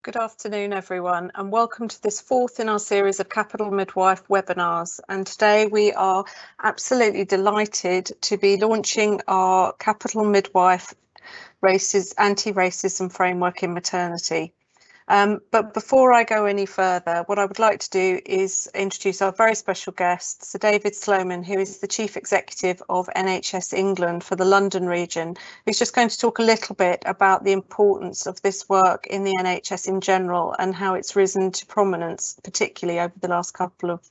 Good afternoon, everyone, and welcome to this fourth in our series of Capital Midwife webinars. And today we are absolutely delighted to be launching our Capital Midwife Anti-Racism Framework in Maternity. But before I go any further, what I would like to do is introduce our very special guest, Sir David Sloman, who is the Chief Executive of NHS England for the London region, who's just going to talk a little bit about the importance of this work in the NHS in general and how it's risen to prominence, particularly over the last couple of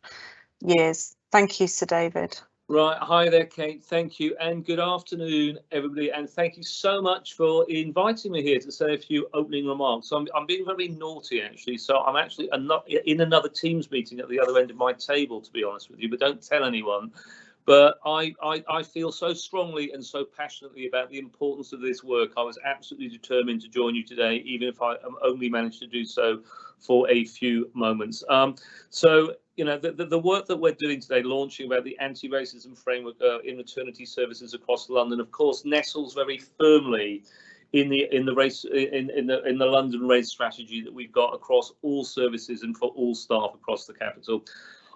years. Thank you, Sir David. Right, hi there, Kate. Thank you, and good afternoon, everybody. And thank you so much for inviting me here to say a few opening remarks. I'm being very naughty, actually. So I'm actually in another Teams meeting at the other end of my table, to be honest with you. But don't tell anyone. But I feel so strongly and so passionately about the importance of this work. I was absolutely determined to join you today, even if I only managed to do so for a few moments. You know, the work that we're doing today, launching about the anti-racism framework in maternity services across London, of course, nestles very firmly in the London race strategy that we've got across all services and for all staff across the capital.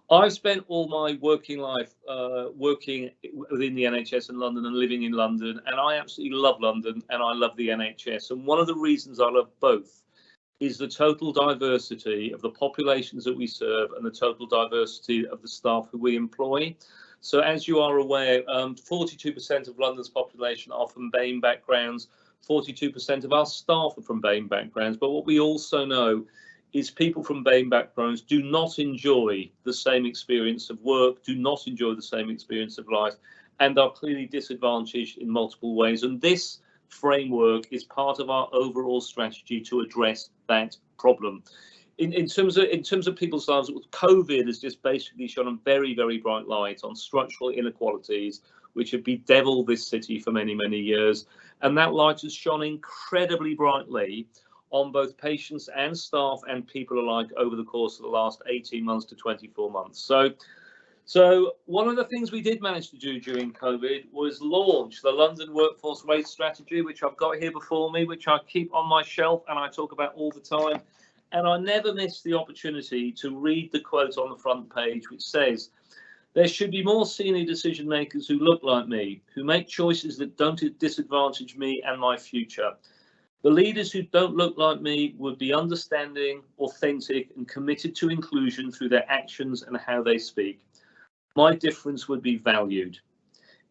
I've spent all my working life working within the NHS in London and living in London, and I absolutely love London and I love the NHS. And one of the reasons I love both is the total diversity of the populations that we serve and the total diversity of the staff who we employ. So as you are aware, 42% of London's population are from BAME backgrounds, 42% of our staff are from BAME backgrounds. But what we also know is people from BAME backgrounds do not enjoy the same experience of work, do not enjoy the same experience of life, and are clearly disadvantaged in multiple ways. And this framework is part of our overall strategy to address that problem. In terms of people's lives, COVID has just basically shone a very, very bright light on structural inequalities which have bedeviled this city for many, many years. And that light has shone incredibly brightly on both patients and staff and people alike over the course of the last 18 months to 24 months. So one of the things we did manage to do during COVID was launch the London Workforce Race Strategy, which I've got here before me, which I keep on my shelf and I talk about all the time. And I never miss the opportunity to read the quote on the front page, which says, "There should be more senior decision makers who look like me, who make choices that don't disadvantage me and my future. The leaders who don't look like me would be understanding, authentic, and committed to inclusion through their actions and how they speak. My difference would be valued.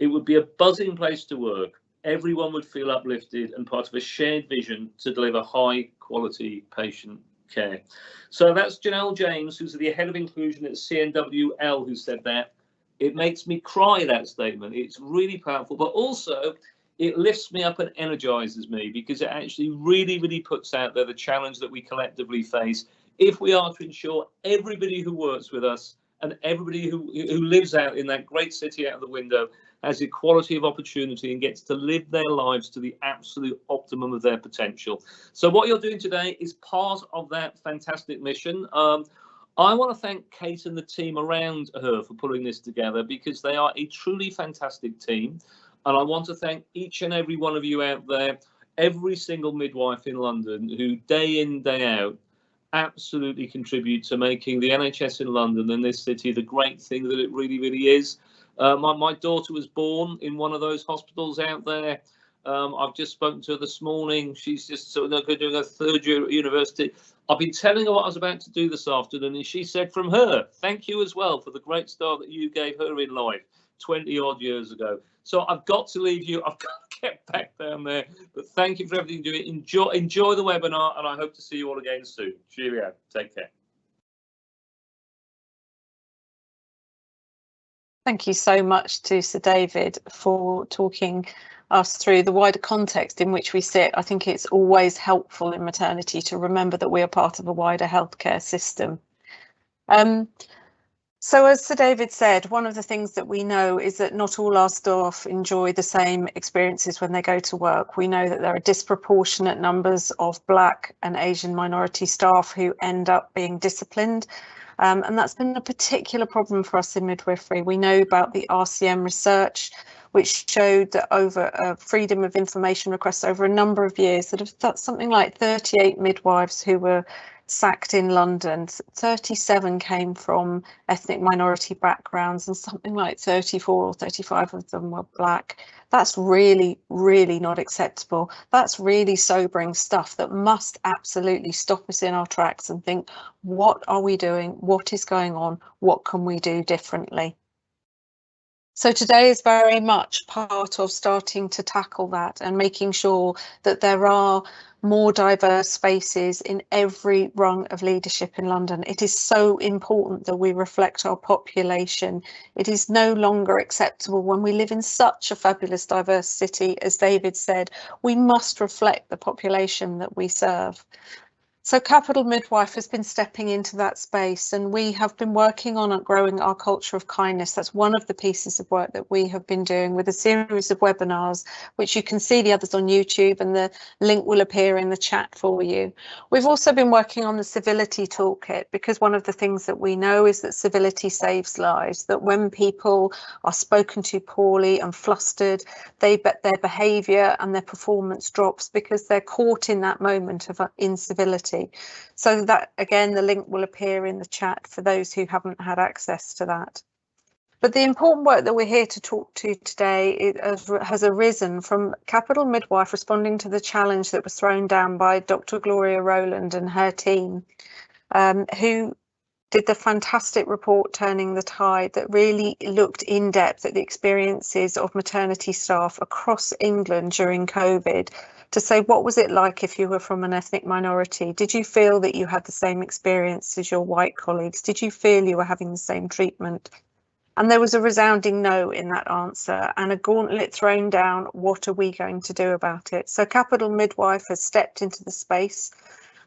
It would be a buzzing place to work. Everyone would feel uplifted and part of a shared vision to deliver high quality patient care." So that's Janelle James, who's the head of inclusion at CNWL, who said that. It makes me cry, that statement. It's really powerful, but also it lifts me up and energizes me because it actually really, really puts out there the challenge that we collectively face if we are to ensure everybody who works with us and everybody who lives out in that great city out of the window has equality of opportunity and gets to live their lives to the absolute optimum of their potential. So what you're doing today is part of that fantastic mission. I want to thank Kate and the team around her for putting this together because they are a truly fantastic team. And I want to thank each and every one of you out there, every single midwife in London who day in, day out, absolutely contribute to making the NHS in London and this city the great thing that it really, really is. My daughter was born in one of those hospitals out there. I've just spoken to her this morning. She's just doing her third year at university. I've been telling her what I was about to do this afternoon, and she said from her, thank you as well for the great start that you gave her in life 20 odd years ago. So I've got to leave you. I've got to get back down there. But thank you for everything you're doing. Enjoy the webinar, and I hope to see you all again soon. Cheerio. Take care. Thank you so much to Sir David for talking us through the wider context in which we sit. I think it's always helpful in maternity to remember that we are part of a wider healthcare system. So as Sir David said, one of the things that we know is that not all our staff enjoy the same experiences when they go to work. We know that there are disproportionate numbers of Black and Asian minority staff who end up being disciplined. And that's been a particular problem for us in midwifery. We know about the RCM research, which showed that over freedom of information requests over a number of years, that something like 38 midwives who were sacked in London, 37 came from ethnic minority backgrounds, and something like 34 or 35 of them were black. That's really, really not acceptable. That's really sobering stuff that must absolutely stop us in our tracks and think, what are we doing? What is going on? What can we do differently? So today is very much part of starting to tackle that and making sure that there are more diverse faces in every rung of leadership in London. It is so important that we reflect our population. It is no longer acceptable when we live in such a fabulous diverse city. As David said, we must reflect the population that we serve. So Capital Midwife has been stepping into that space, and we have been working on growing our culture of kindness. That's one of the pieces of work that we have been doing with a series of webinars, which you can see the others on YouTube, and the link will appear in the chat for you. We've also been working on the Civility Toolkit, because one of the things that we know is that civility saves lives, that when people are spoken to poorly and flustered, their behaviour and their performance drops because they're caught in that moment of incivility. So that, again, the link will appear in the chat for those who haven't had access to that. But the important work that we're here to talk to today has arisen from Capital Midwife responding to the challenge that was thrown down by Dr. Gloria Rowland and her team, who did the fantastic report Turning the Tide that really looked in depth at the experiences of maternity staff across England during COVID, to say, what was it like if you were from an ethnic minority? Did you feel that you had the same experience as your white colleagues? Did you feel you were having the same treatment? And there was a resounding no in that answer, and a gauntlet thrown down. What are we going to do about it? So Capital Midwife has stepped into the space,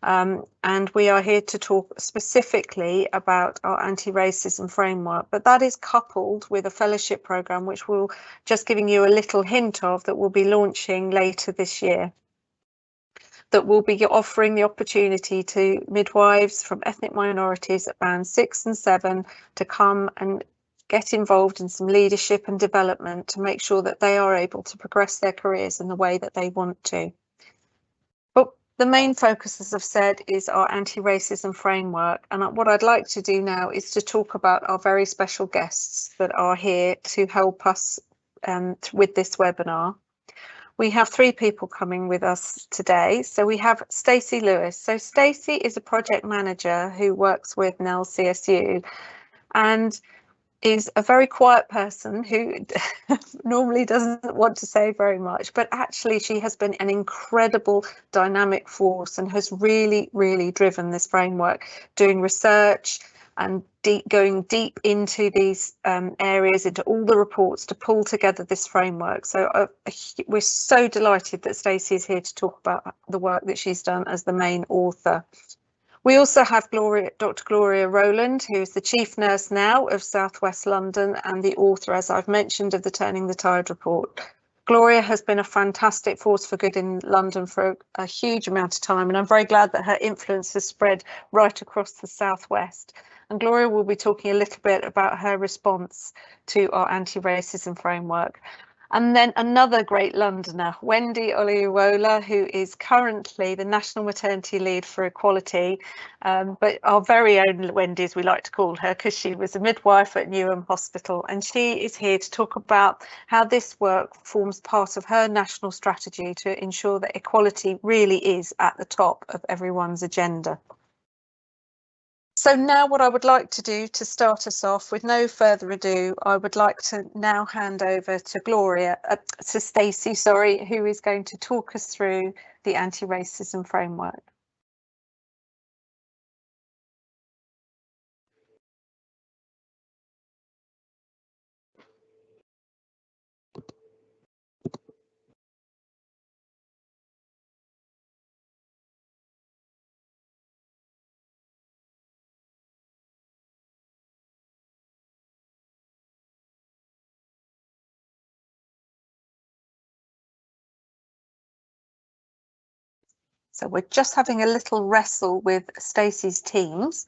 and we are here to talk specifically about our anti-racism framework, but that is coupled with a fellowship programme, which we'll just giving you a little hint of, that we'll be launching later this year, that will be offering the opportunity to midwives from ethnic minorities at band 6 and 7 to come and get involved in some leadership and development to make sure that they are able to progress their careers in the way that they want to. But the main focus, as I've said, is our anti-racism framework. And what I'd like to do now is to talk about our very special guests that are here to help us with this webinar. We have 3 people coming with us today. So we have Stacey Lewis. So Stacey is a project manager who works with Nhs CSU and is a very quiet person who normally doesn't want to say very much, but actually she has been an incredible dynamic force and has really, really driven this framework, doing research and going deep into these areas, into all the reports to pull together this framework. So we're so delighted that Stacey is here to talk about the work that she's done as the main author. We also have Dr. Gloria Rowland, who is the Chief Nurse now of South West London and the author, as I've mentioned, of the Turning the Tide report. Gloria has been a fantastic force for good in London for a huge amount of time, and I'm very glad that her influence has spread right across the South West. And Gloria will be talking a little bit about her response to our anti-racism framework. And then another great Londoner, Wendy Olayiwola, who is currently the National Maternity Lead for Equality, but our very own Wendy, as we like to call her, because she was a midwife at Nhs Hospital, and she is here to talk about how this work forms part of her national strategy to ensure that equality really is at the top of everyone's agenda. So now what I would like to do to start us off, with no further ado, I would like to now hand over to Stacey, sorry, who is going to talk us through the anti-racism framework. So we're just having a little wrestle with Stacey's Teams.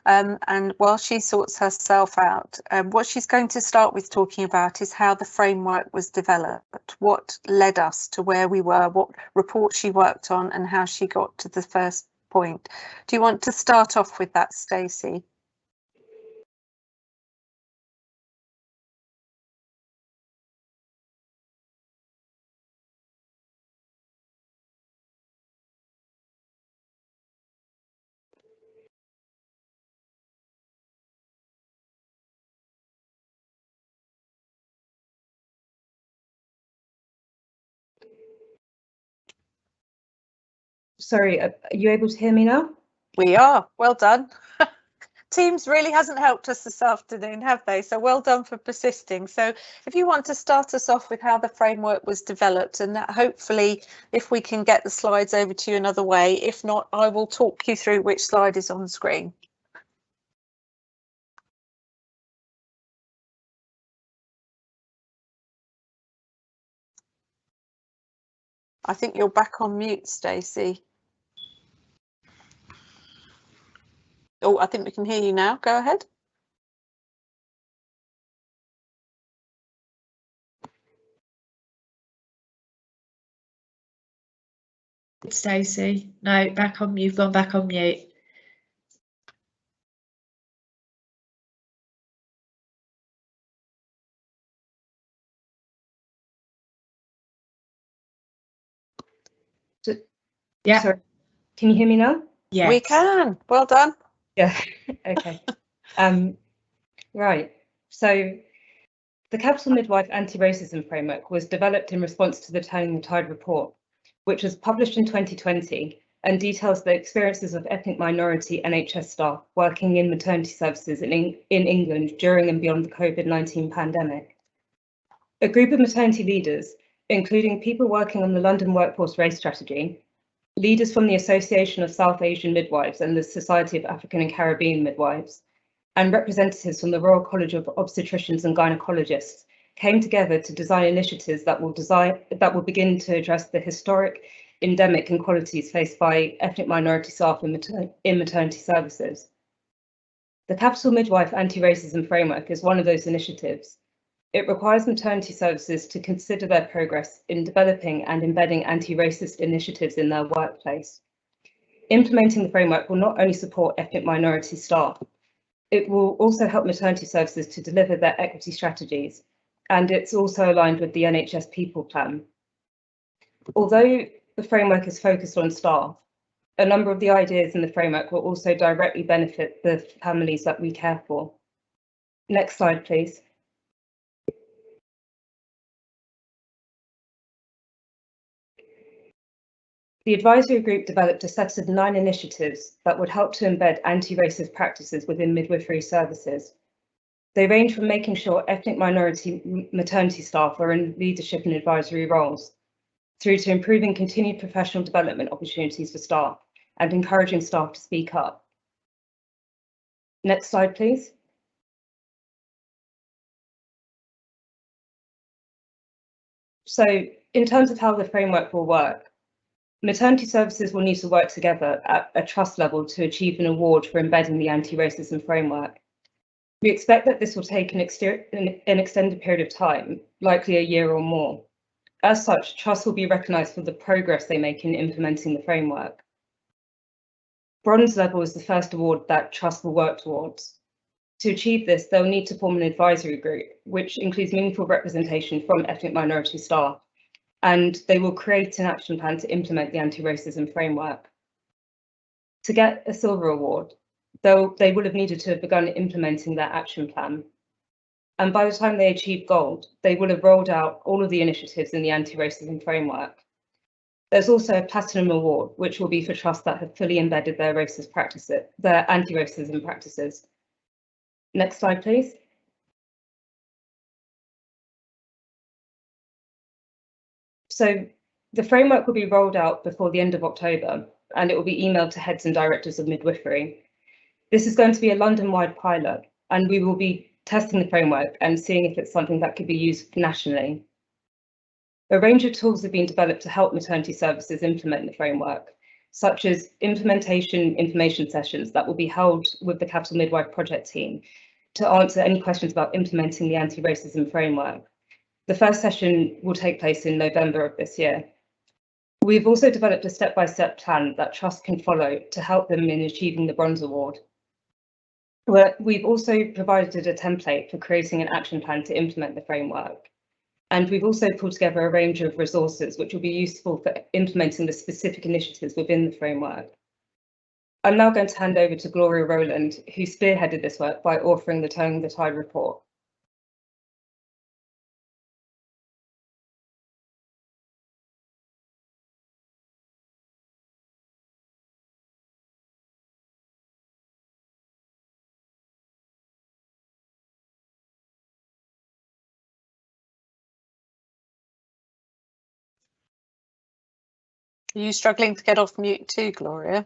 And while she sorts herself out, what she's going to start with talking about is how the framework was developed, what led us to where we were, what report she worked on, and how she got to the first point. Do you want to start off with that, Stacey? Sorry, are you able to hear me now? We are. Well done. Teams really hasn't helped us this afternoon, have they? So well done for persisting. So if you want to start us off with how the framework was developed, and that hopefully if we can get the slides over to you another way, if not, I will talk you through which slide is on screen. I think you're back on mute, Stacey. Oh, I think we can hear you now. Go ahead. Stacey, no, back on. You've gone back on mute. Yeah. Sorry. Can you hear me now? Yes. We can. Well done. Yeah. Okay. Right. So the Capital Midwife Anti-Racism Framework was developed in response to the Turning the Tide report, which was published in 2020 and details the experiences of ethnic minority NHS staff working in maternity services in England during and beyond the COVID-19 pandemic. A group of maternity leaders, including people working on the London Workforce Race Strategy, leaders from the Association of South Asian Midwives and the Society of African and Caribbean Midwives, and representatives from the Royal College of Obstetricians and Gynecologists came together to design initiatives that will begin to address the historic endemic inequalities faced by ethnic minority staff in maternity services. The Capital Midwife Anti-Racism Framework is one of those initiatives. It requires maternity services to consider their progress in developing and embedding anti-racist initiatives in their workplace. Implementing the framework will not only support ethnic minority staff, it will also help maternity services to deliver their equity strategies, and it's also aligned with the NHS People Plan. Although the framework is focused on staff, a number of the ideas in the framework will also directly benefit the families that we care for. Next slide, please. The advisory group developed a set of 9 initiatives that would help to embed anti-racist practices within midwifery services. They range from making sure ethnic minority maternity staff are in leadership and advisory roles, through to improving continued professional development opportunities for staff and encouraging staff to speak up. Next slide, please. So in terms of how the framework will work, maternity services will need to work together at a trust level to achieve an award for embedding the anti-racism framework. We expect that this will take an extended period of time, likely a year or more. As such, trust will be recognised for the progress they make in implementing the framework. Bronze level is the first award that trust will work towards. To achieve this, they'll need to form an advisory group, which includes meaningful representation from ethnic minority staff, and they will create an action plan to implement the anti-racism framework. To get a silver award, they would have needed to have begun implementing their action plan. And by the time they achieve gold, they will have rolled out all of the initiatives in the anti-racism framework. There's also a platinum award, which will be for trusts that have fully embedded their anti-racism practices. Next slide, please. So the framework will be rolled out before the end of October, and it will be emailed to heads and directors of midwifery. This is going to be a London-wide pilot, and we will be testing the framework and seeing if it's something that could be used nationally. A range of tools have been developed to help maternity services implement the framework, such as implementation information sessions that will be held with the Capital Midwife Project team to answer any questions about implementing the anti-racism framework. The first session will take place in November of this year. We've also developed a step-by-step plan that trusts can follow to help them in achieving the Bronze Award. We've also provided a template for creating an action plan to implement the framework. And we've also pulled together a range of resources which will be useful for implementing the specific initiatives within the framework. I'm now going to hand over to Gloria Rowland, who spearheaded this work by authoring the Turning the Tide report. Are you struggling to get off mute too, Gloria?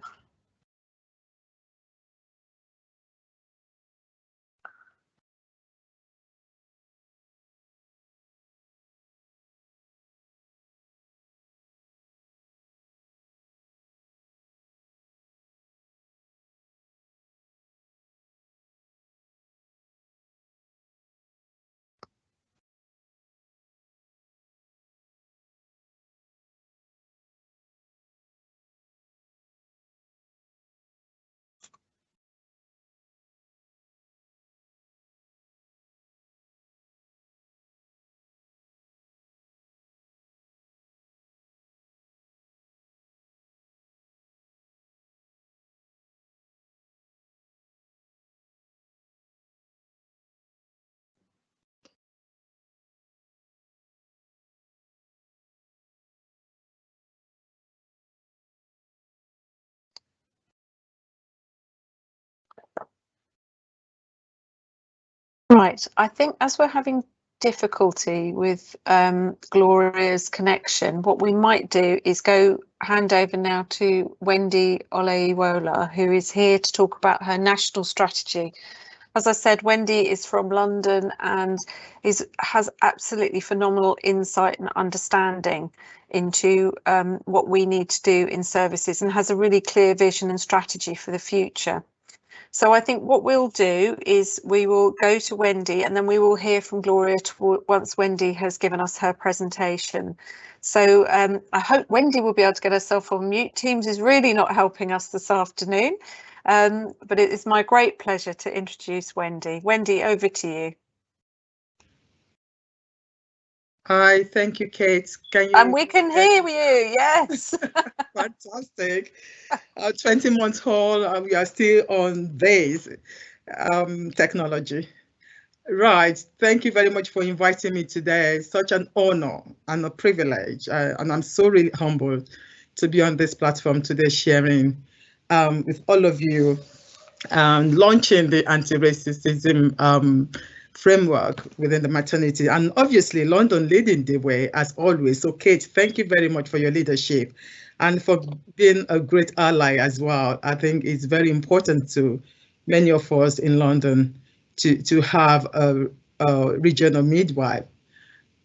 Right, I think as we're having difficulty with Gloria's connection, what we might do is hand over now to Wendy Olayiwola, who is here to talk about her national strategy. As I said, Wendy is from London and has absolutely phenomenal insight and understanding into what we need to do in services and has a really clear vision and strategy for the future. So I think what we'll do is we will go to Wendy and then we will hear from Gloria once Wendy has given us her presentation. So I hope Wendy will be able to get herself on mute. Teams is really not helping us this afternoon, but it is my great pleasure to introduce Wendy. Wendy, over to you. Hi, thank you, Kate. Can you? And we can hear you, yes. Fantastic. 20 months old, we are still on this technology. Right, thank you very much for inviting me today. Such an honor and a privilege, and I'm so really humbled to be on this platform today sharing with all of you, launching the anti-racism framework within the maternity, and obviously London leading the way as always. So Kate, thank you very much for your leadership and for being a great ally as well. I think it's very important to many of us in London to have a regional midwife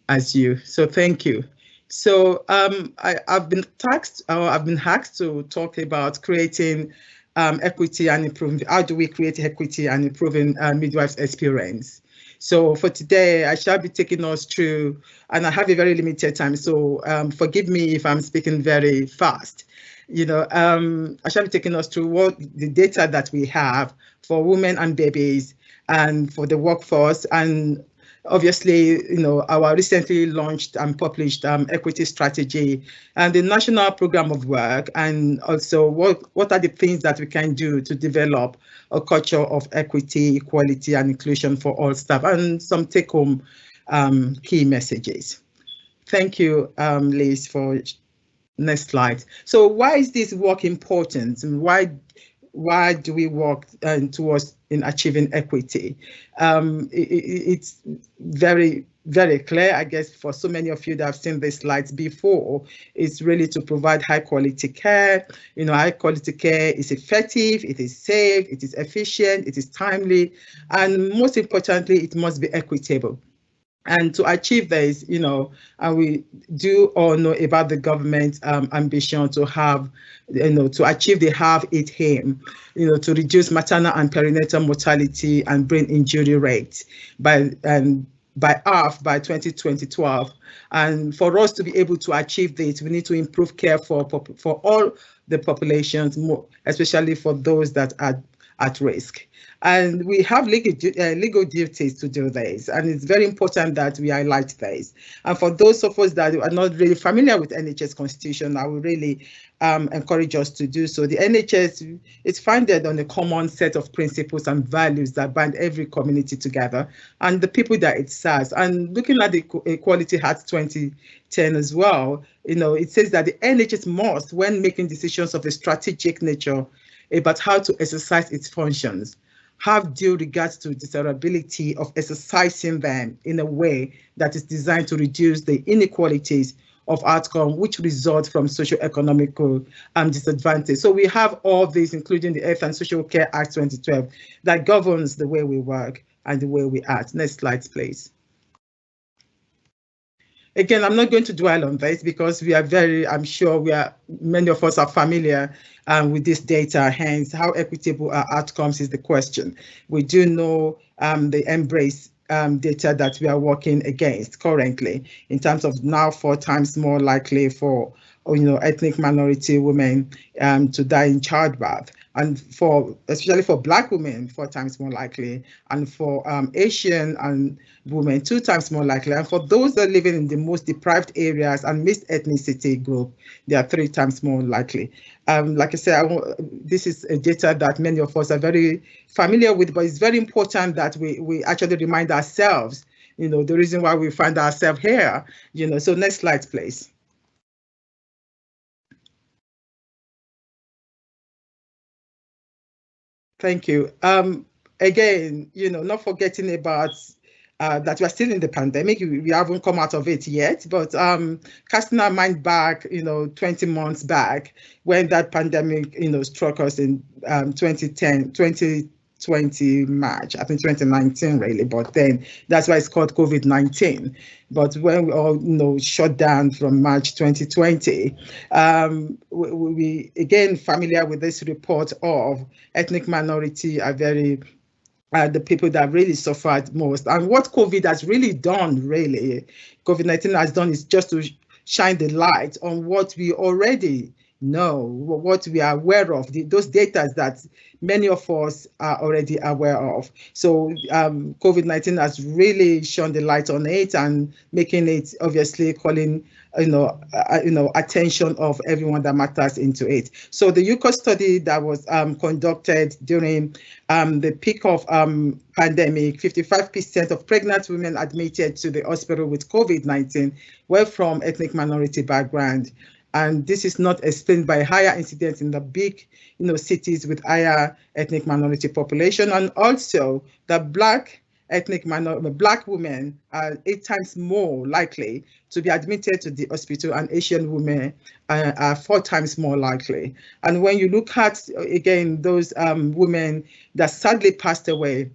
as you. So thank you. So I've been asked to talk about creating equity and improving. How do we create equity and improving midwife's experience? So for today, I shall be taking us through, and I have a very limited time, so forgive me if I'm speaking very fast. I shall be taking us through what the data that we have for women and babies and for the workforce, and obviously, our recently launched and published equity strategy and the national program of work, and also what are the things that we can do to develop a culture of equity, equality, and inclusion for all staff, and some take-home key messages. Thank you, Liz, for next slide. So why is this work important, and why do we work towards in achieving equity? It's very, very clear, I guess, for so many of you that have seen these slides before. It's really to provide high quality care. High quality care is effective, it is safe, it is efficient, it is timely, and most importantly, it must be equitable. And to achieve this, and we do all know about the government's ambition to have, to achieve the Have It aim, to reduce maternal and perinatal mortality and brain injury rates by half by 2012. And for us to be able to achieve this, we need to improve care for all the populations, more especially for those that are at risk. And we have legal duties to do this, and it's very important that we highlight this. And for those of us that are not really familiar with Nhs Constitution, I would really encourage us to do so. The NHS is founded on a common set of principles and values that bind every community together and the people that it serves. And looking at the Equality Act 2010 as well, it says that the NHS must, when making decisions of a strategic nature about how to exercise its functions, have due regards to desirability of exercising them in a way that is designed to reduce the inequalities of outcome which result from socio-economical disadvantage. So we have all these, including the Health and Social Care Act 2012, that governs the way we work and the way we act. Next slide, please. Again, I'm not going to dwell on this because I'm sure many of us are familiar with this data, hence how equitable are outcomes is the question. We do know the embrace data that we are working against currently in terms of now 4 times more likely for ethnic minority women to die in childbirth, and especially for Black women 4 times more likely, and for Asian and women 2 times more likely, and for those that are living in the most deprived areas and mixed ethnicity group, they are 3 times more likely. Like I said, this is a data that many of us are very familiar with, but it's very important that we actually remind ourselves, the reason why we find ourselves here. So next slide, please. Thank you. Again, not forgetting about that we are still in the pandemic. We haven't come out of it yet, but casting our mind back, 20 months back when that pandemic, struck us in 2020 March, I think 2019 really, but then that's why it's called COVID-19. But when we all shut down from March 2020, we again familiar with this report of ethnic minority are very the people that really suffered most. And what COVID has really done, COVID-19 has done is just to shine the light on what we already know, what we are aware of, those data that many of us are already aware of. So COVID-19 has really shone the light on it and making it obviously calling attention of everyone that matters into it. So the UCO study that was conducted during the peak of pandemic, 55% of pregnant women admitted to the hospital with COVID-19 were from ethnic minority background. And this is not explained by higher incidence in the big, cities with higher ethnic minority population, and also the Black women are 8 times more likely to be admitted to the hospital, and Asian women are 4 times more likely. And when you look at again those women that sadly passed away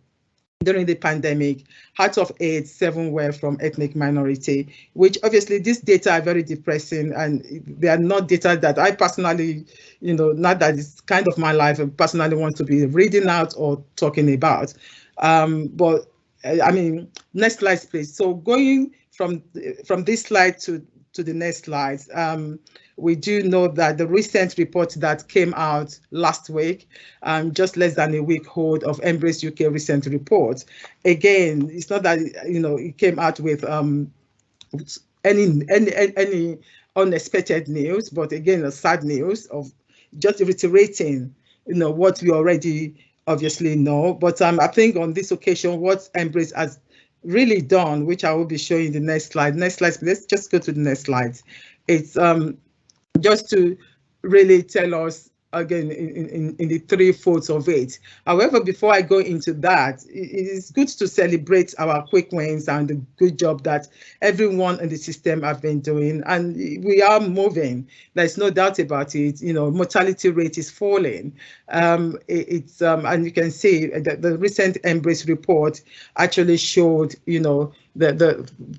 during the pandemic, out of 8, 7 were from ethnic minority, which obviously these data are very depressing, and they are not data that I personally, not that it's kind of my life, I personally want to be reading out or talking about. But I mean, next slide, please. So going from this slide to the next slide, we do know that the recent report that came out last week, just less than a week old, of Embrace UK recent report. Again, it's not that it came out with any unexpected news, but again, a sad news of just reiterating what we already obviously know. But I think on this occasion, what Embrace has really done, which I will be showing the next slide. Next slide, let's just go to the next slide. It's just to really tell us again in the 3/4 of it. However, before I go into that, it is good to celebrate our quick wins and the good job that everyone in the system have been doing, and we are moving. There's no doubt about it. Mortality rate is falling. And you can see that the recent Embrace report actually showed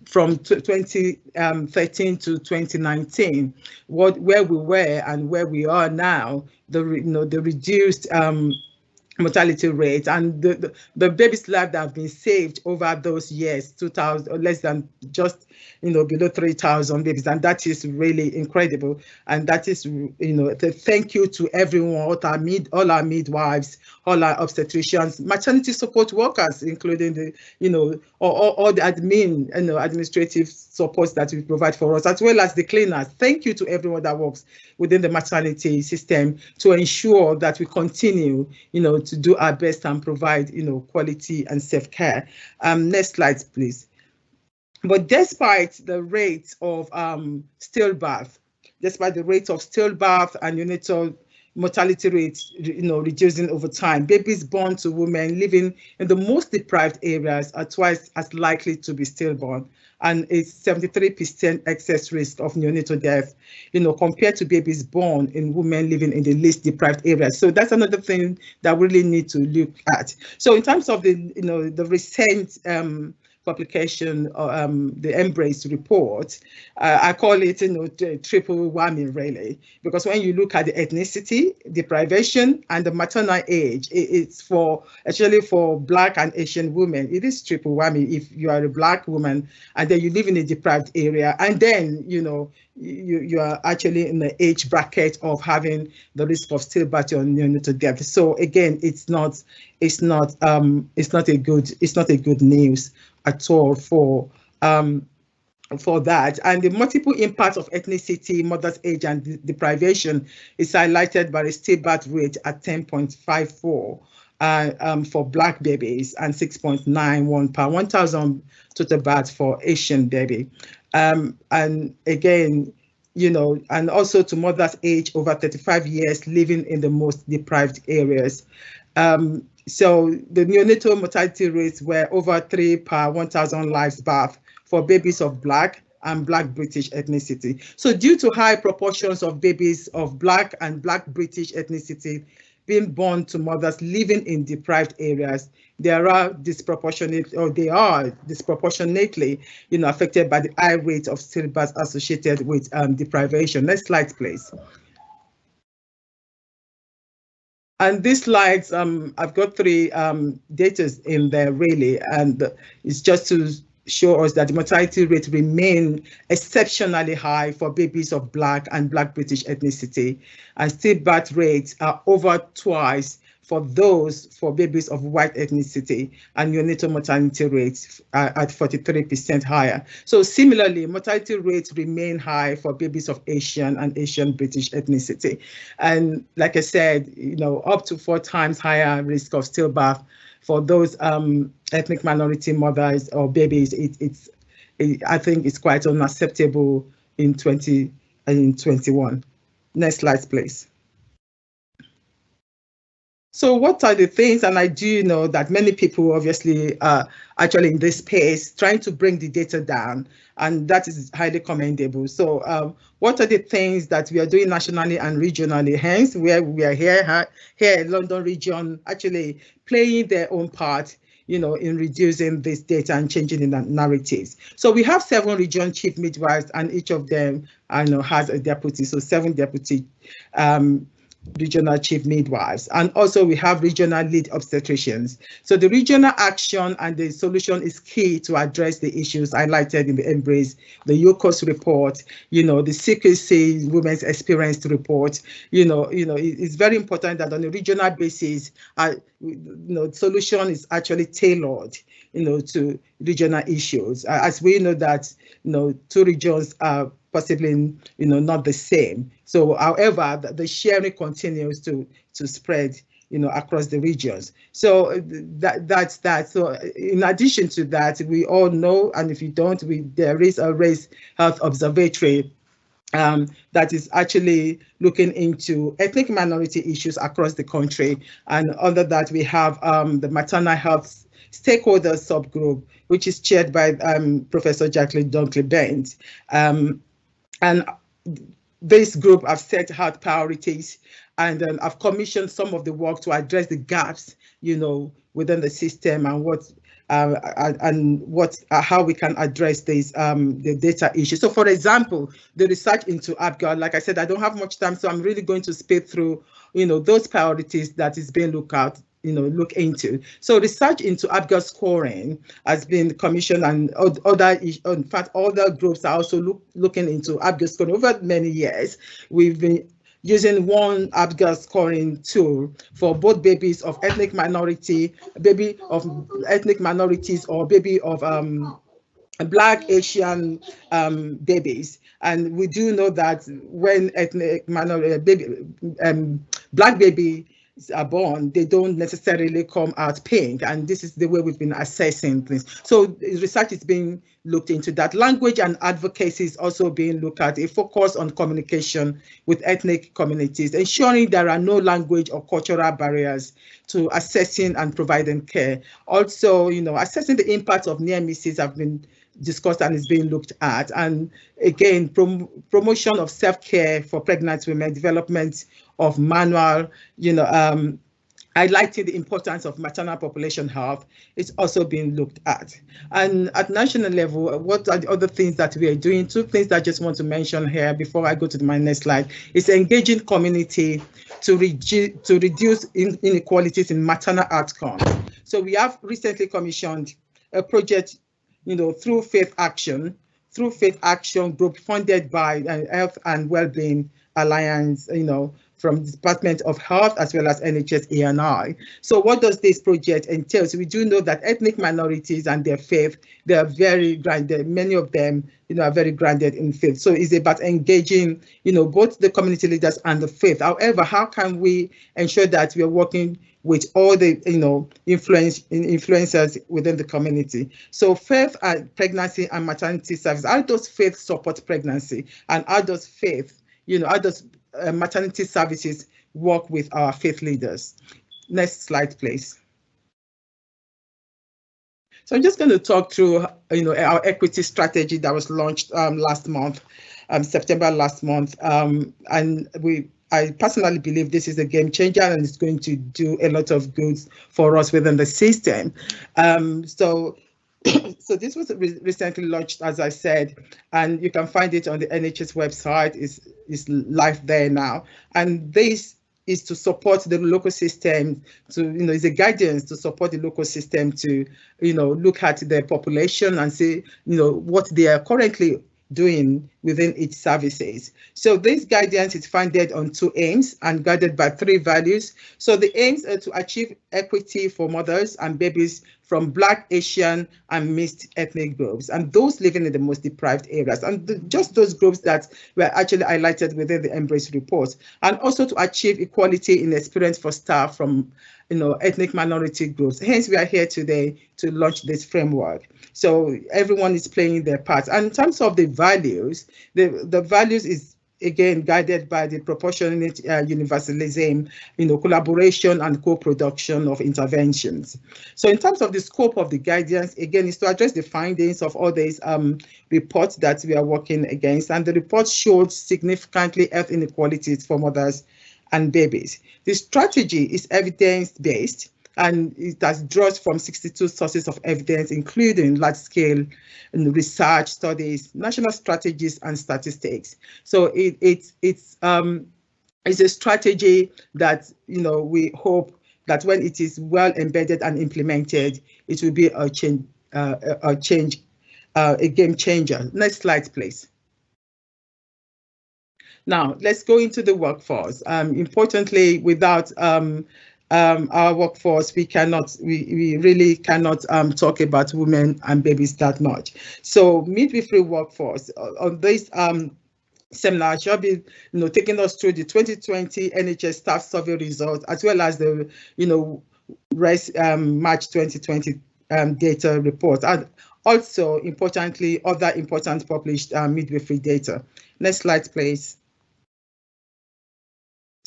from 2013 to 2019, where we were and where we are now, the reduced mortality rate and the babies' lives that have been saved over those years, 2,000 or less than just below 3,000 babies, and that is really incredible. And that is the thank you to everyone, all our midwives, all our obstetricians, maternity support workers, including the all the administrative supports that we provide for us, as well as the cleaners. Thank you to everyone that works within the maternity system to ensure that we continue to do our best and provide quality and safe care. Next slide, please. But despite the rate of stillbirth, and neonatal mortality rates reducing over time, babies born to women living in the most deprived areas are twice as likely to be stillborn, and it's 73% excess risk of neonatal death, compared to babies born in women living in the least deprived areas. So that's another thing that we really need to look at. So in terms of the recent publication, the Embrace report, I call it triple whammy, really, because when you look at the ethnicity, deprivation, and the maternal age, it's actually for Black and Asian women. It is triple whammy if you are a Black woman and then you live in a deprived area, and then you are actually in the age bracket of having the risk of stillbirth or neonatal death. So again, it's not a good news at all for that. And the multiple impacts of ethnicity, mother's age, and deprivation is highlighted by the stillbirth rate at 10.54 for Black babies and 6.91 per 1,000 total births for Asian baby. And again, and also to mothers age over 35 years living in the most deprived areas. So the neonatal mortality rates were over 3 per 1,000 lives birth for babies of Black and Black British ethnicity. So due to high proportions of babies of Black and Black British ethnicity being born to mothers living in deprived areas, they are disproportionately affected by the high rate of stillbirth associated with deprivation. Next slide, please. And these slides, I've got 3 data in there really, and it's just to show us that the mortality rate remain exceptionally high for babies of Black and Black British ethnicity, and stillbirth rates are over twice for babies of white ethnicity, and neonatal mortality rates are at 43% higher. So similarly, mortality rates remain high for babies of Asian and Asian British ethnicity. And like I said, up to 4 times higher risk of stillbirth for those ethnic minority mothers or babies. I think it's quite unacceptable in 2021. Next slide, please. So what are the things, and I do know that many people obviously are actually in this space trying to bring the data down, and that is highly commendable. So what are the things that we are doing nationally and regionally, hence where we are here in London region, actually playing their own part in reducing this data and changing the narratives. So we have 7 region chief midwives, and each of them has a deputy, so 7 deputy regional chief midwives, and also we have regional lead obstetricians. So the regional action and the solution is key to address the issues highlighted in the Embrace, the UCOS report, the secrecy women's experience report. It's very important that on a regional basis, solution is actually tailored, to regional issues. As we know that, 2 regions are possibly not the same. So however, the sharing continues to spread across the regions. So that's that. So in addition to that, we all know, and if you don't, there is a Race Health Observatory that is actually looking into ethnic minority issues across the country. And under that, we have the maternal health stakeholder subgroup, which is chaired by Professor Jacqueline Dunkley-Bent. And this group have set out priorities, and I've commissioned some of the work to address the gaps, within the system, and what and how we can address these the data issue. So, for example, the research into APGAR, like I said, I don't have much time, so I'm really going to speed through, those priorities that is being looked into. So research into APGAR scoring has been commissioned, and in fact, other groups are also looking into APGAR scoring over many years. We've been using one APGAR scoring tool for both babies of ethnic minorities, or baby of Black Asian babies. And we do know that when ethnic minority Black baby are born, they don't necessarily come out pink, and this is the way we've been assessing things. So research is being looked into that. Language and advocacy is also being looked at, a focus on communication with ethnic communities, ensuring there are no language or cultural barriers to assessing and providing care. Also, assessing the impact of near misses have been discussed and is being looked at. And again, promotion of self-care for pregnant women, development of manual, highlighting the importance of maternal population health is also being looked at. And at national level, what are the other things that we are doing? Two things that I just want to mention here before I go to my next slide is engaging community to reduce inequalities in maternal outcomes. So we have recently commissioned a project, through Faith Action Group funded by Health and Wellbeing Alliance, from the Department of Health as well as NHS E&I. So what does this project entail? So we do know that ethnic minorities and their faith, they are very grounded. Many of them, are very grounded in faith. So it's about engaging, both the community leaders and the faith. However, how can we ensure that we are working with all the, influencers within the community? So faith and pregnancy and maternity service, how does faith support pregnancy, and how does faith, how does maternity services work with our faith leaders? Next slide, please. So I'm just going to talk through, our equity strategy that was launched last month, September last month, and I personally believe this is a game changer, and it's going to do a lot of good for us within the system. So this was recently launched, as I said, and you can find it on the NHS website. It's live there now. And this is to support the local system, is a guidance to support the local system to, look at their population and see, what they are currently doing within its services. So this guidance is founded on 2 aims and guided by 3 values. So the aims are to achieve equity for mothers and babies from Black, Asian, and mixed ethnic groups, and those living in the most deprived areas, and just those groups that were actually highlighted within the Embrace report, and also to achieve equality in experience for staff from ethnic minority groups. Hence, we are here today to launch this framework. So everyone is playing their part. And in terms of the values, the values is again guided by the proportionate universalism, collaboration and co-production of interventions. So in terms of the scope of the guidance, again, is to address the findings of all these reports that we are working against. And the report showed significantly health inequalities for mothers and babies. The strategy is evidence-based, and it has draws from 62 sources of evidence, including large-scale research studies, national strategies, and statistics. So it's a strategy that we hope that when it is well embedded and implemented, it will be a game changer. Next slide, please. Now let's go into the workforce. Importantly, without our workforce, we really cannot talk about women and babies that much. So midwifery workforce on this seminar shall be taking us through the 2020 NHS staff survey results, as well as the March 2020 data report, and also importantly other important published midwifery data. Next slide, please.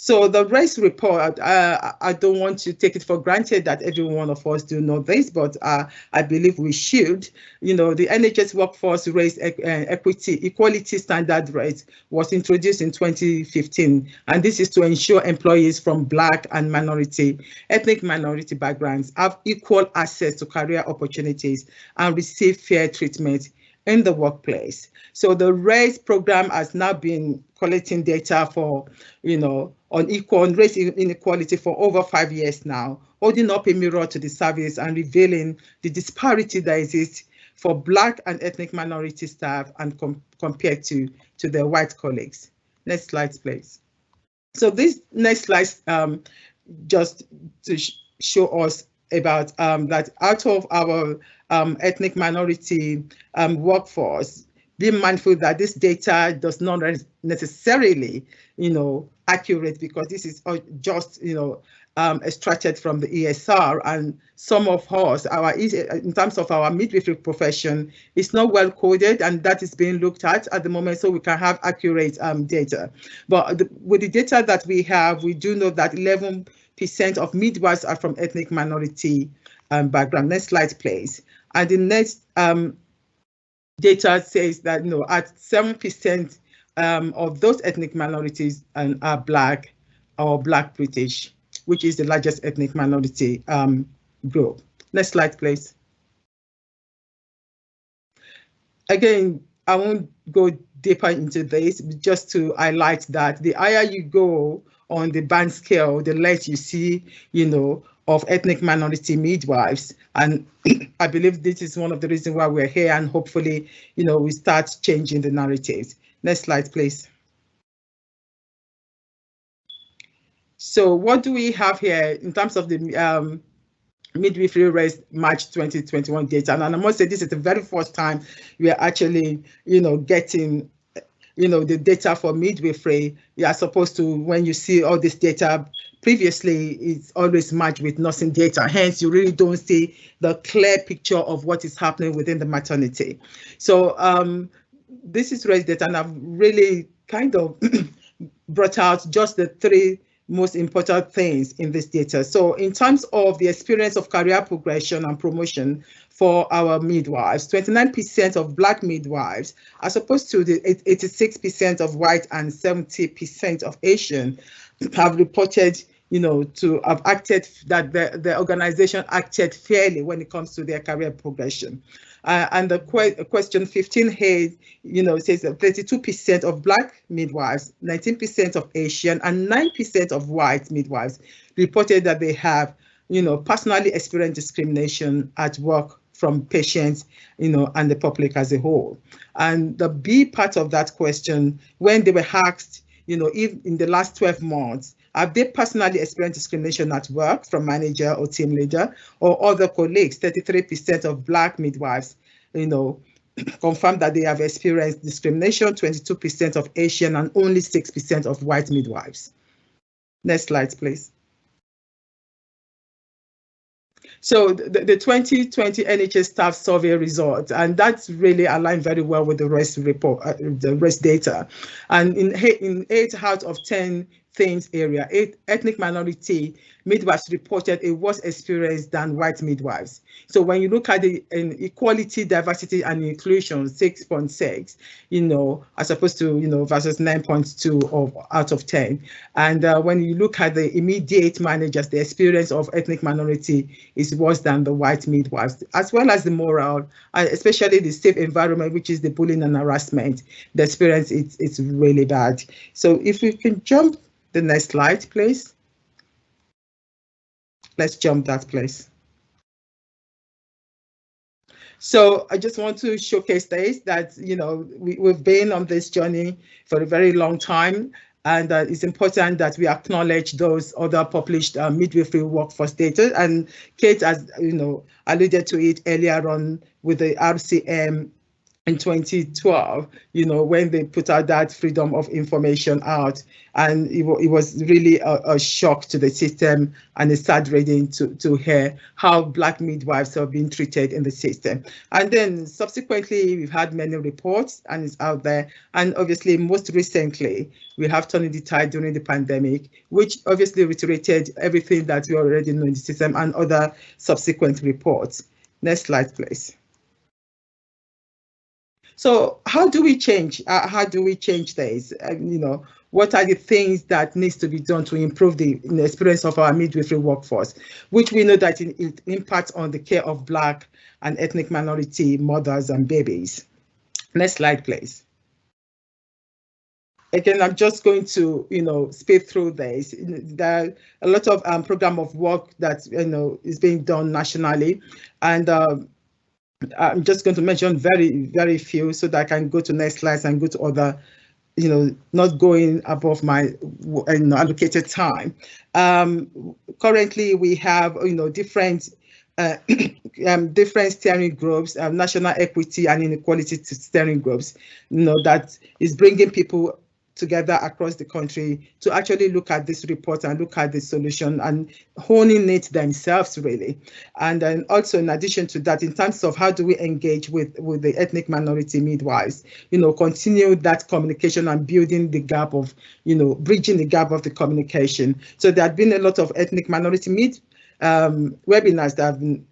So the race report, I don't want to take it for granted that every one of us do know this, but I believe we should. You know, the NHS workforce race equality standard rate was introduced in 2015, and this is to ensure employees from Black and ethnic minority backgrounds have equal access to career opportunities and receive fair treatment in the workplace. So the RAISE program has now been collecting data for, on race inequality for over 5 years now, holding up a mirror to the service and revealing the disparity that exists for Black and ethnic minority staff and compared to their white colleagues. Next slide, please. So this next slide just to show us about that out of our ethnic minority workforce, being mindful that this data does not necessarily, accurate, because this is just, extracted from the ESR, and some of us, in terms of our midwifery profession, it's not well coded, and that is being looked at the moment, so we can have accurate data. But with the data that we have, we do know that 11% of midwives are from ethnic minority background. Next slide, please. And the next data says that at 7% of those ethnic minorities are Black or Black British, which is the largest ethnic minority group. Next slide, please. Again, I won't go deeper into this, just to highlight that the higher you go on the band scale, the less you see, of ethnic minority midwives. And I believe this is one of the reasons why we're here, and hopefully, we start changing the narratives. Next slide, please. So what do we have here in terms of the midwifery race March 2021 data? And I must say, this is the very first time we are actually, getting the data for midwifery. You are supposed to, when you see all this data, previously it's always matched with nursing data. Hence, you really don't see the clear picture of what is happening within the maternity. So this is race data, and I've really kind of brought out just the 3 most important things in this data. So in terms of the experience of career progression and promotion for our midwives, 29% of Black midwives, as opposed to the 86% of white and 70% of Asian, have reported, to have acted, that the organization acted fairly when it comes to their career progression. And the question 15 here, says that 32% of Black midwives, 19% of Asian, and 9% of white midwives reported that they have, personally experienced discrimination at work from patients, and the public as a whole. And the B part of that question, when they were asked, if in the last 12 months, have they personally experienced discrimination at work from manager or team leader or other colleagues? 33% of Black midwives, confirmed that they have experienced discrimination, 22% of Asian, and only 6% of white midwives. Next slide, please. So the 2020 NHS staff survey results, and that's really aligned very well with the REST report, the REST data. And in 8 out of 10 things area, ethnic minority midwives reported a worse experience than white midwives. So when you look at the equality, diversity, and inclusion, 6.6, as opposed to, versus 9.2 out of 10. And when you look at the immediate managers, the experience of ethnic minority is worse than the white midwives, as well as the moral, especially the safe environment, which is the bullying and harassment. The experience, it's really bad. So if we can jump the next slide, please. Let's jump that, please. So I just want to showcase this, that, we've been on this journey for a very long time, and it's important that we acknowledge those other published midwifery workforce data. And Kate has, alluded to it earlier on with the RCM in 2012, when they put out that freedom of information out, and it was really a shock to the system, and it's sad reading to hear how Black midwives are being treated in the system. And then subsequently, we've had many reports, and it's out there. And obviously, most recently, we have Turning the Tide during the pandemic, which obviously reiterated everything that we already know in the system and other subsequent reports. Next slide, please. So how do we change? How do we change this? What are the things that needs to be done to improve the experience of our midwifery workforce, which we know that it impacts on the care of Black and ethnic minority mothers and babies. Next slide, please. Again, I'm just going to, speed through this. There are a lot of program of work that, is being done nationally, and I'm just going to mention very, very few so that I can go to next slides and go to other, not going above my allocated time. Currently, we have, different different steering groups, national equity and inequality steering groups, that is bringing people together across the country to actually look at this report and look at the solution and honing it themselves, really. And then also, in addition to that, in terms of how do we engage with the ethnic minority midwives, continue that communication and building the gap of, bridging the gap of the communication. So there have been a lot of ethnic minority webinars that have been,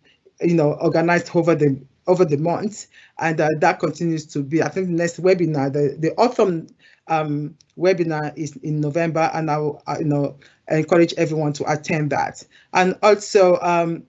organized over the months, and that continues to be. I think the next webinar, the autumn webinar, is in November, and I will, encourage everyone to attend that. And also,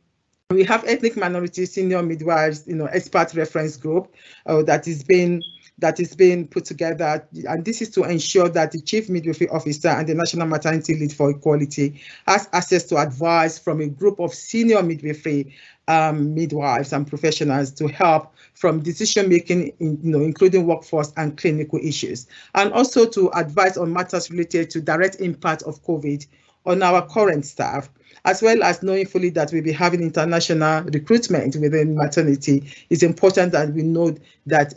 we have ethnic minority senior midwives, expert reference group that is being put together, and this is to ensure that the Chief Midwifery Officer and the National Maternity Lead for Equality has access to advice from a group of senior midwifery midwives and professionals to help from decision making, including workforce and clinical issues, and also to advise on matters related to direct impact of COVID on our current staff, as well as knowing fully that we'll be having international recruitment within maternity. It's important that we know that,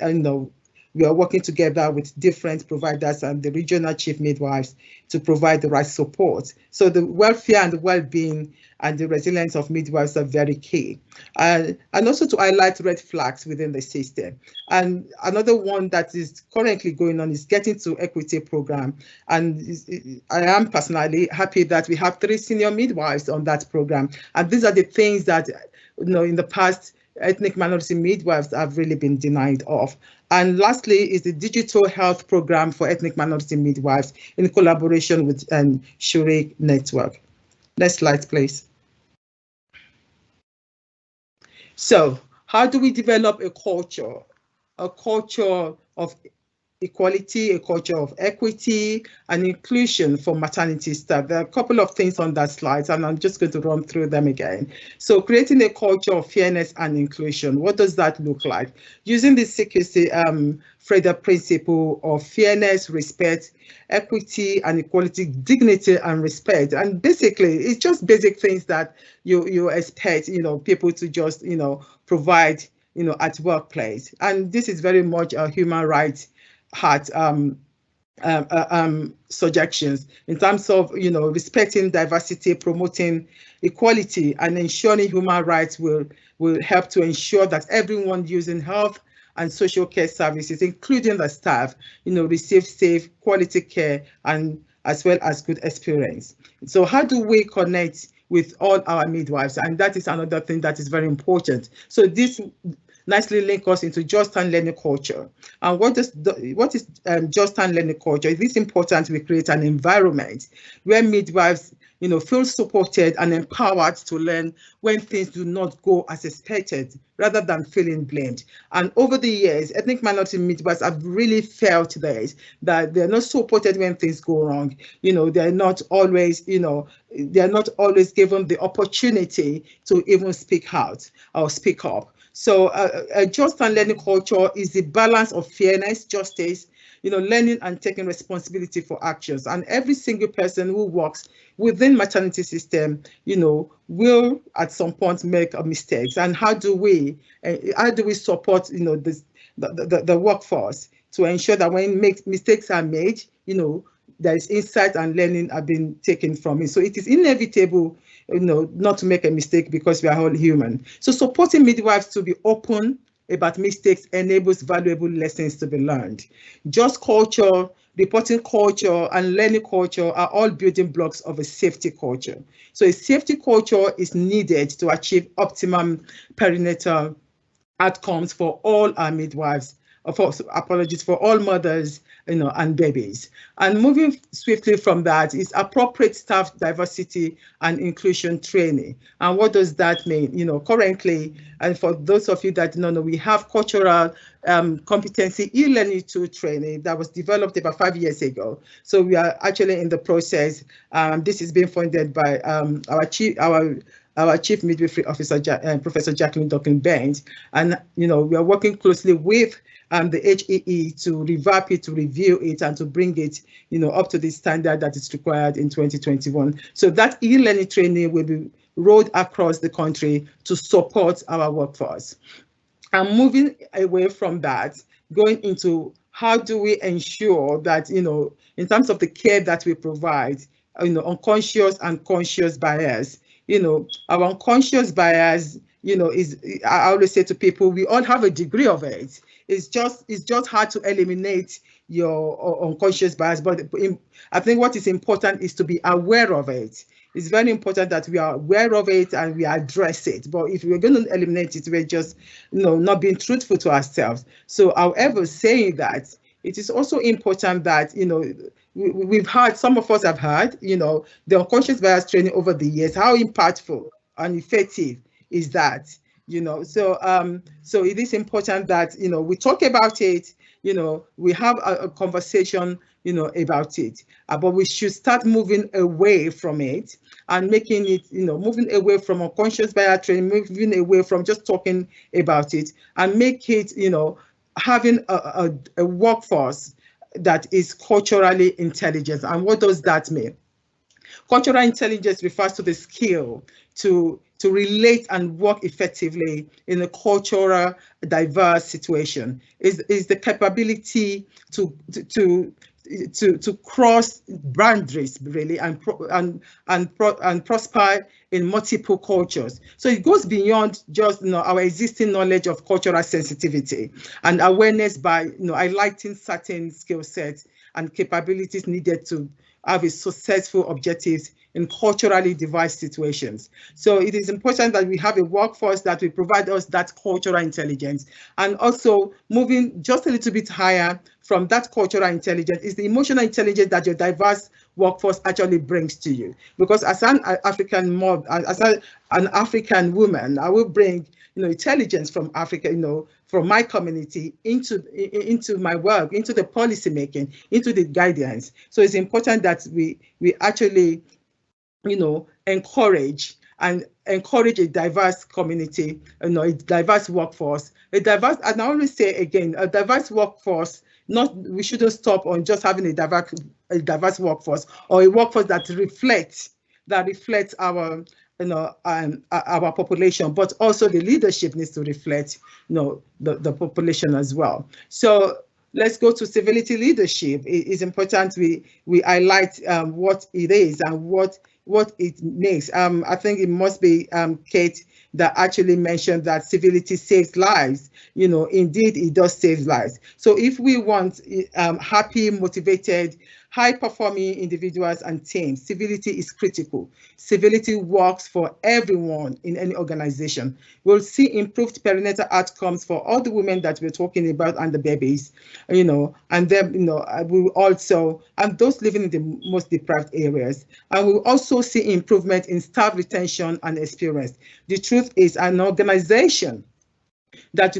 we are working together with different providers and the regional chief midwives to provide the right support. So the welfare and the well-being and the resilience of midwives are very key. And also to highlight red flags within the system. And another one that is currently going on is Getting to Equity program. And I am personally happy that we have 3 senior midwives on that program. And these are the things that, in the past, ethnic minority midwives have really been denied of. And lastly is the digital health program for ethnic minority midwives in collaboration with Shuri Network. Next slide, please. So how do we develop a culture of equality, a culture of equity and inclusion for maternity staff? There are a couple of things on that slide, and I'm just going to run through them again. So creating a culture of fairness and inclusion, what does that look like? Using the CQC Freda principle of fairness, respect, equity and equality, dignity and respect. And basically, it's just basic things that you expect, people to just, provide, at workplace. And this is very much a human rights suggestions in terms of respecting diversity, promoting equality, and ensuring human rights will help to ensure that everyone using health and social care services, including the staff, receive safe, quality care and as well as good experience. So how do we connect with all our midwives? And that is another thing that is very important. So this nicely link us into just and learning culture. And what is just and learning culture? It is important we create an environment where midwives feel supported and empowered to learn when things do not go as expected, rather than feeling blamed. And over the years, ethnic minority midwives have really felt this, that they're not supported when things go wrong. They're not always, they're not always given the opportunity to even speak out or speak up. So a just and learning culture is the balance of fairness, justice, learning and taking responsibility for actions. And every single person who works within maternity system, will at some point make mistakes. And how do we support, the workforce to ensure that when mistakes are made, there is insight and learning are being taken from it. So it is inevitable, not to make a mistake because we are all human. So supporting midwives to be open about mistakes enables valuable lessons to be learned. Just culture, reporting culture, and learning culture are all building blocks of a safety culture. So a safety culture is needed to achieve optimum perinatal outcomes for all our midwives, for all mothers, and babies. And moving swiftly from that is appropriate staff diversity and inclusion training. And what does that mean? Currently, and for those of you that don't know, we have cultural competency e-learning tool training that was developed about 5 years ago. So we are actually in the process. This is being funded by our Chief Midwifery Officer, Professor Jacqueline Duncan-Baines, and we are working closely with the HEE to revamp it, to review it, and to bring it, up to the standard that is required in 2021. So that e-learning training will be rolled across the country to support our workforce. And moving away from that, going into how do we ensure that, in terms of the care that we provide, unconscious and conscious bias. Our unconscious bias, I always say to people, we all have a degree of it. It's just hard to eliminate your unconscious bias, but I think what is important is to be aware of it. It's very important that we are aware of it and we address it. But if we're going to eliminate it, we're just, not being truthful to ourselves. So, however, saying that, it is also important that, we've had, some of us have had, the unconscious bias training over the years. How impactful and effective is that? So it is important that, we talk about it, we have a conversation, about it, but we should start moving away from it and making it, moving away from unconscious bias training, moving away from just talking about it, and make it, having a workforce that is culturally intelligent. And what does that mean? Cultural intelligence refers to the skill to relate and work effectively in a cultural diverse situation. Is the capability to cross boundaries really and prosper in multiple cultures. So it goes beyond just our existing knowledge of cultural sensitivity and awareness by highlighting certain skill sets and capabilities needed to have a successful objectives in culturally diverse situations. So it is important that we have a workforce that will provide us that cultural intelligence, and also moving just a little bit higher from that cultural intelligence is the emotional intelligence that your diverse workforce actually brings to you. Because as an African mom, as an African woman, I will bring intelligence from Africa, from my community into my work, into the policy making, into the guidance. So it's important that we actually encourage a diverse community, a diverse workforce, and I always say again, a diverse workforce. We shouldn't stop on just having a diverse workforce or a workforce that reflects our our population, but also the leadership needs to reflect the population as well. So let's go to civility leadership. It is important we highlight what it is and what it makes. I think it must be Kate that actually mentioned that civility saves lives. Indeed, it does save lives. So if we want happy, motivated, high-performing individuals and teams, civility is critical. Civility works for everyone in any organization. We'll see improved perinatal outcomes for all the women that we're talking about and the babies, and then, we will also, and those living in the most deprived areas. And we'll also see improvement in staff retention and experience. The truth is, an organization that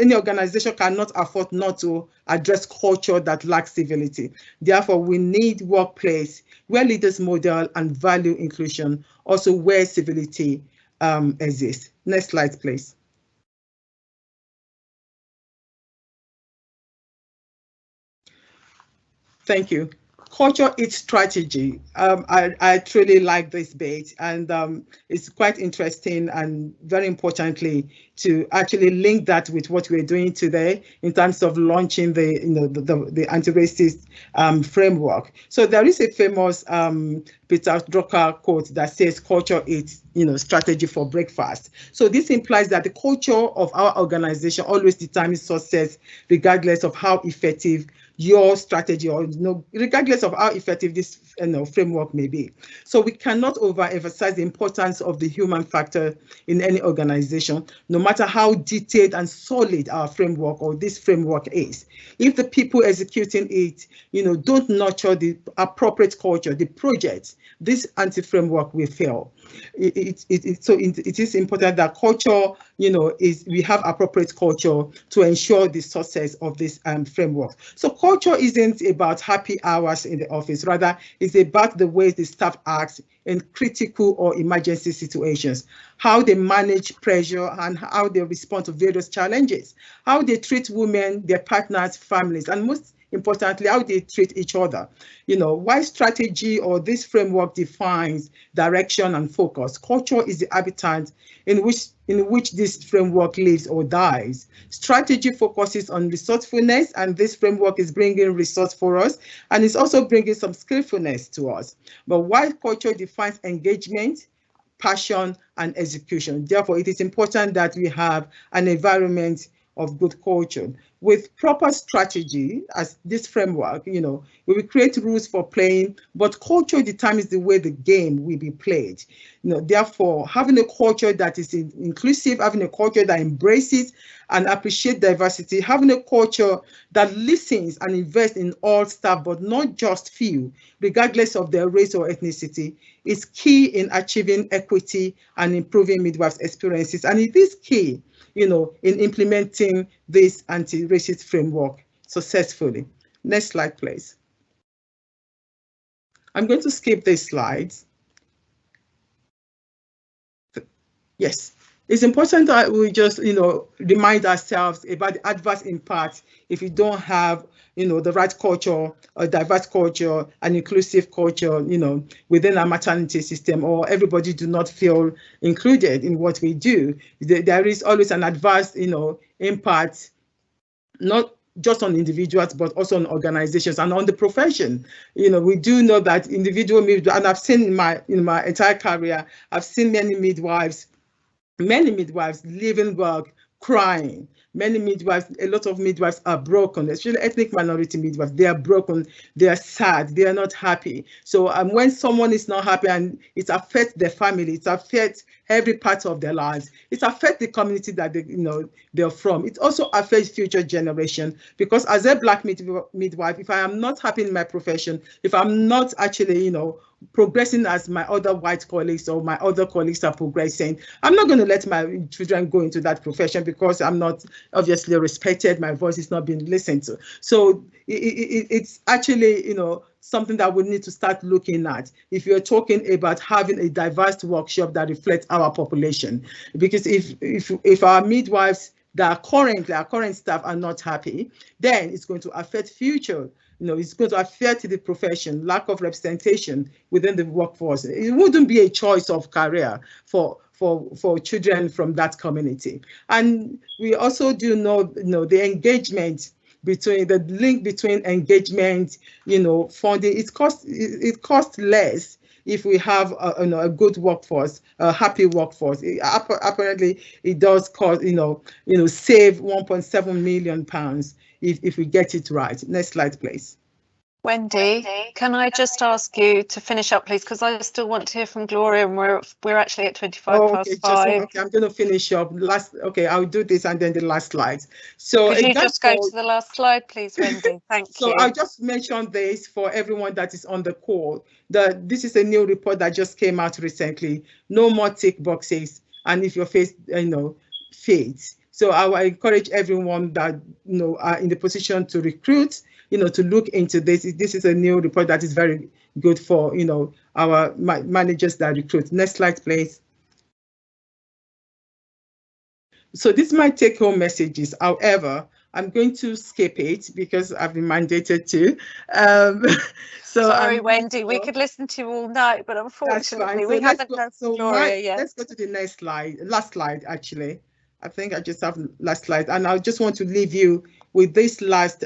any organization cannot afford not to address culture that lacks civility. Therefore, we need workplace where leaders model and value inclusion, also where civility exists. Next slide, please. Thank you. culture eats strategy. I truly like this bit, and it's quite interesting and very importantly to actually link that with what we're doing today in terms of launching the anti-racist framework. So there is a famous Peter Drucker quote that says culture eats strategy for breakfast. So this implies that the culture of our organization always determines success regardless of how effective your strategy or regardless of how effective this framework may be. So we cannot overemphasize the importance of the human factor in any organization, no matter how detailed and solid our framework or this framework is. If the people executing it, don't nurture the appropriate culture, the project, this anti-framework will fail. So it is important that culture, we have appropriate culture to ensure the success of this framework. So culture isn't about happy hours in the office, rather it's about the way the staff acts in critical or emergency situations, how they manage pressure and how they respond to various challenges, how they treat women, their partners, families, and most importantly, how they treat each other. Why strategy or this framework defines direction and focus. Culture is the habitat in which this framework lives or dies. Strategy focuses on resourcefulness, and this framework is bringing resource for us, and it's also bringing some skillfulness to us. But why culture defines engagement, passion, and execution. Therefore, it is important that we have an environment of good culture. With proper strategy, as this framework, we will create rules for playing, but culture determines the way the game will be played. Therefore, having a culture that is inclusive, having a culture that embraces and appreciates diversity, having a culture that listens and invests in all staff, but not just few, regardless of their race or ethnicity, is key in achieving equity and improving midwives' experiences. And it is key in implementing this anti-racist framework successfully. Next slide, please. I'm going to skip these slides. Yes, it's important that we just, remind ourselves about the adverse impact if we don't have, the right culture, a diverse culture, an inclusive culture, within our maternity system, or everybody do not feel included in what we do. There is always an adverse, impact, not just on individuals, but also on organizations and on the profession. We do know that individual midwives, and I've seen in my entire career, I've seen many midwives leaving work crying. A lot of midwives are broken, especially ethnic minority midwives. They are broken, they are sad, they are not happy. So when someone is not happy and it affects their family, it affects every part of their lives, it affects the community that they're from. It also affects future generation, because as a Black midwife, if I am not happy in my profession, if I'm not actually, progressing as my other white colleagues or my other colleagues are progressing, I'm not going to let my children go into that profession because I'm not obviously respected, my voice is not being listened to. So it's actually, something that we need to start looking at if you're talking about having a diverse workshop that reflects our population. Because if our midwives that our current staff are not happy, then it's going to affect future. It's going to affect the profession, lack of representation within the workforce. It wouldn't be a choice of career for children from that community. And we also do know, the engagement between the link between engagement, funding. It costs less if we have a good workforce, a happy workforce. Apparently, it does cost, save £1.7 million if we get it right. Next slide, please. Wendy, can I just ask you to finish up, please, because I still want to hear from Gloria, and we're actually at 25 past 5. Okay, I'm going to finish up. I'll do this and then the last slide. So could you just go to the last slide, please, Wendy? Thank you. So I'll just mention this for everyone that is on the call. This is a new report that just came out recently. No more tick boxes, and if your face, fades. So I will encourage everyone that are in the position to recruit, to look into this. This is a new report that is very good for our managers that recruit. Next slide, please. So this might take home messages. However, I'm going to skip it because I've been mandated to. Sorry, Wendy, we could listen to you all night, but unfortunately we haven't done Gloria yet. Let's go to the next slide, last slide actually. I think I just have last slide, and I just want to leave you with this last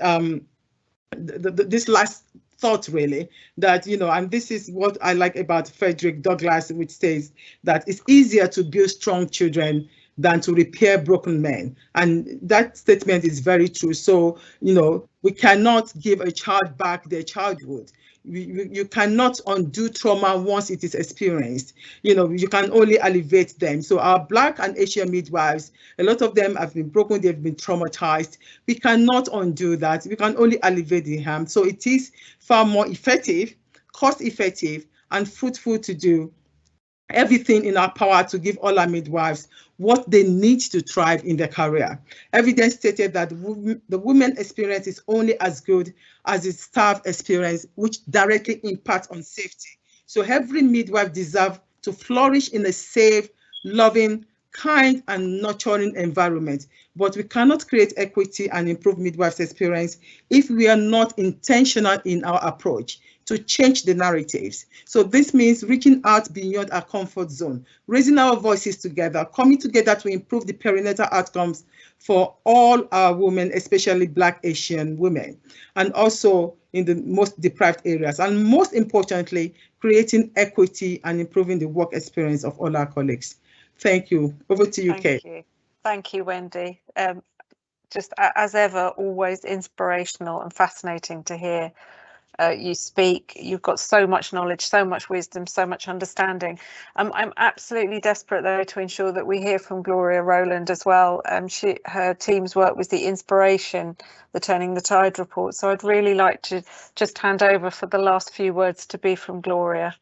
this last thought, really, that, you know, and this is what I like about Frederick Douglass, which says that it's easier to build strong children than to repair broken men. And that statement is very true. So, you know, we cannot give a child back their childhood. You cannot undo trauma once it is experienced. You know, you can only alleviate them. So our Black and Asian midwives, a lot of them have been broken, they've been traumatized. We cannot undo that. We can only alleviate the harm. So it is far more effective, cost effective, and fruitful to do everything in our power to give all our midwives what they need to thrive in their career. Evidence stated that the women experience is only as good as the staff experience, which directly impacts on safety. So every midwife deserves to flourish in a safe, loving, kind, and nurturing environment. But we cannot create equity and improve midwives' experience if we are not intentional in our approach to change the narratives. So this means reaching out beyond our comfort zone, raising our voices together, coming together to improve the perinatal outcomes for all our women, especially Black Asian women, and also in the most deprived areas. And most importantly, creating equity and improving the work experience of all our colleagues. Thank you. Over to you, Kate. Thank you, Wendy. Just as ever, always inspirational and fascinating to hear you speak. You've got so much knowledge, so much wisdom, so much understanding. I'm absolutely desperate, though, to ensure that we hear from Gloria Rowland as well. Her team's work was the inspiration, the Turning the Tide report. So I'd really like to just hand over for the last few words to be from Gloria.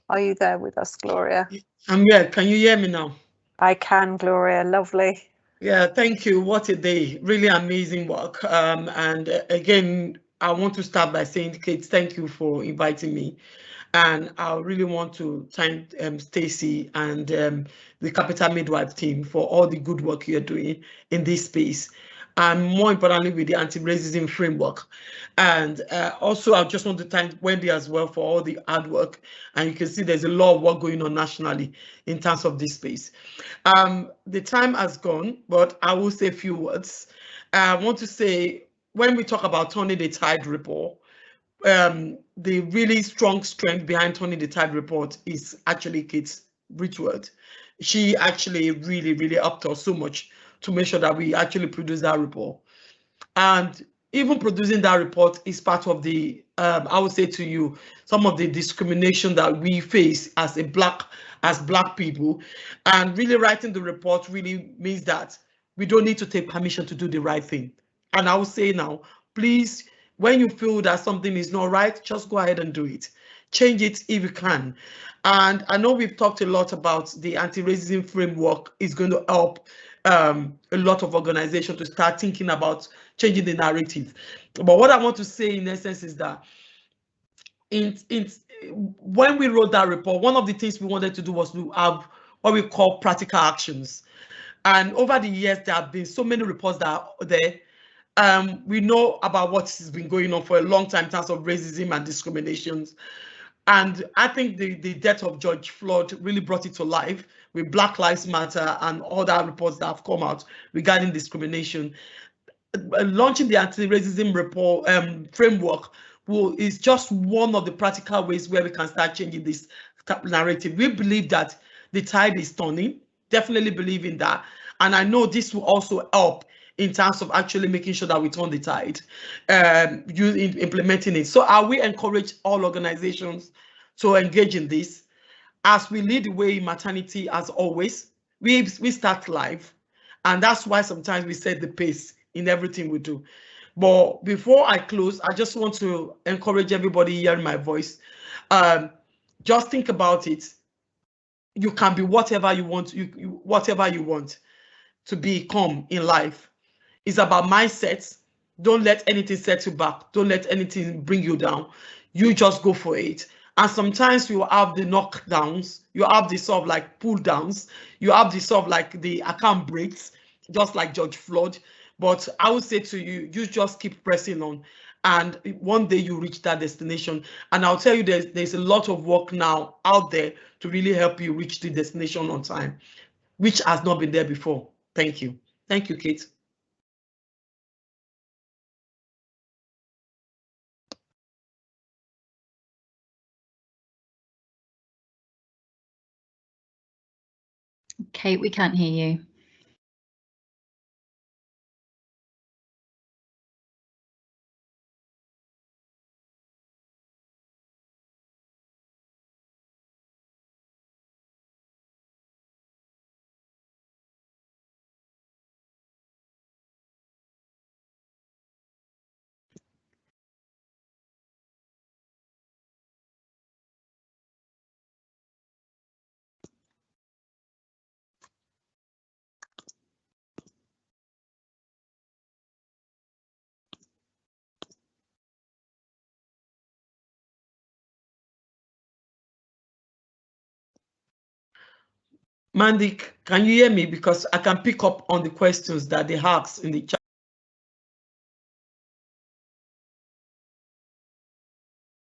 Are you there with us, Gloria? I'm here. Can you hear me now? I can, Gloria. Lovely. Yeah, thank you. What a day. Really amazing work. And again, I want to start by saying, Kate, thank you for inviting me. And I really want to thank Stacey and the Capital Midwife team for all the good work you're doing in this space. And more importantly, with the anti-racism framework. And also, I just want to thank Wendy as well for all the hard work. And you can see there's a lot of work going on nationally in terms of this space. The time has gone, but I will say a few words. I want to say, when we talk about Turning the Tide report, the really strong strength behind Turning the Tide report is actually Kate Brintworth. She actually really helped us so much to make sure that we actually produce that report. And even producing that report is part of the, I would say to you, some of the discrimination that we face as Black people. And really writing the report really means that we don't need to take permission to do the right thing. And I will say now, please, when you feel that something is not right, just go ahead and do it. Change it if you can. And I know we've talked a lot about the anti-racism framework is going to help a lot of organizations to start thinking about changing the narrative. But what I want to say in essence is that when we wrote that report, one of the things we wanted to do was to have what we call practical actions. And over the years, there have been so many reports that are there. We know about what has been going on for a long time in terms of racism and discriminations. And I think the death of George Floyd really brought it to life with Black Lives Matter and other reports that have come out regarding discrimination. Launching the anti-racism report framework is just one of the practical ways where we can start changing this narrative. We believe that the tide is turning, definitely believe in that. And I know this will also help in terms of actually making sure that we turn the tide, implementing it. So I will encourage all organizations to engage in this. As we lead the way in maternity, as always, we start live. And that's why sometimes we set the pace in everything we do. But before I close, I just want to encourage everybody hearing my voice. Just think about it. You can be whatever you want, whatever you want to become in life. It's about mindsets. Don't let anything set you back. Don't let anything bring you down. You just go for it. And sometimes you have the knockdowns, you have the sort of like pull downs, you have the sort of like the account breaks, just like George Floyd. But I would say to you, you just keep pressing on, and one day you reach that destination. And I'll tell you, there's a lot of work now out there to really help you reach the destination on time, which has not been there before. Thank you. Thank you, Kate. Kate, we can't hear you. Mandy, can you hear me? Because I can pick up on the questions that they asked in the chat.